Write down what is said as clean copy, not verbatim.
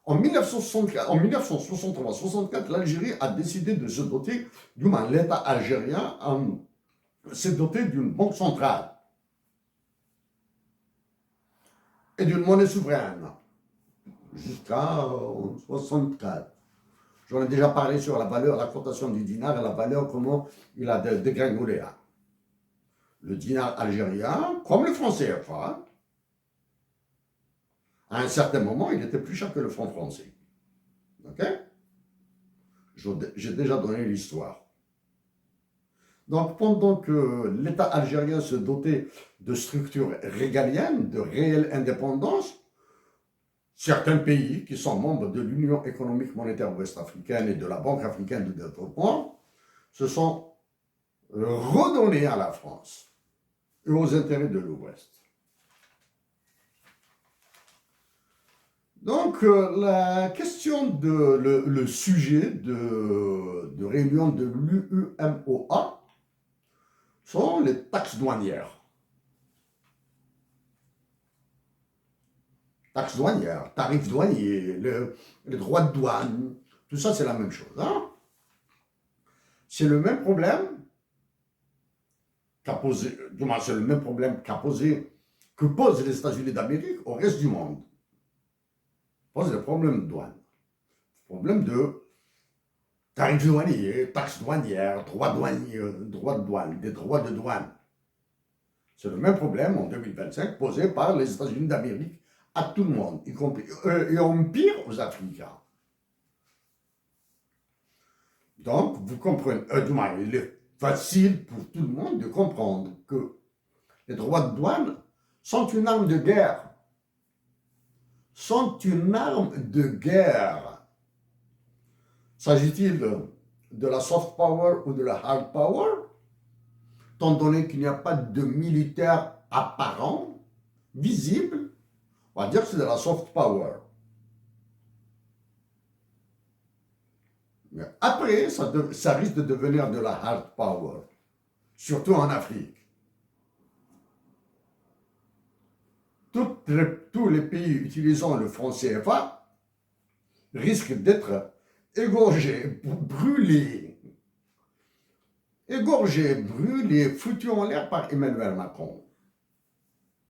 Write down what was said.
En 1963-64, l'Algérie a décidé de se doter, du moins l'État algérien s'est doté d'une banque centrale et d'une monnaie souveraine jusqu'à 64. J'en ai déjà parlé sur la valeur, la cotation du dinar et la valeur, comment il a dégringolé. Le dinar algérien, comme le franc CFA, à un certain moment, il était plus cher que le franc français. Ok? J'ai déjà donné l'histoire. Donc, pendant que l'État algérien se dotait de structures régaliennes, de réelle indépendance, certains pays qui sont membres de l'Union économique monétaire ouest-africaine et de la Banque africaine de développement se sont redonnés à la France et aux intérêts de l'Ouest. Donc, la question le sujet de réunion de l'UEMOA sont les taxes douanières. Taxes douanières, tarifs douaniers, les droits de douane, tout ça c'est la même chose. Hein? C'est le même problème c'est le même problème que posent les États-Unis d'Amérique au reste du monde. Pose le problème de douane, problème de tarifs douaniers, taxes douanières, droits de douane, des droits de douane. C'est le même problème en 2025 posé par les États-Unis d'Amérique à tout le monde, y compris et en pire aux Africains. Donc, vous comprenez, il est facile pour tout le monde de comprendre que les droits de douane sont une arme de guerre. Sont une arme de guerre. S'agit-il de la soft power ou de la hard power? Tant donné qu'il n'y a pas de militaires apparents, visibles, on va dire que c'est de la soft power. Mais après, ça risque de devenir de la hard power, surtout en Afrique. Tous les pays utilisant le franc CFA risquent d'être égorgés, brûlés, foutus en l'air par Emmanuel Macron.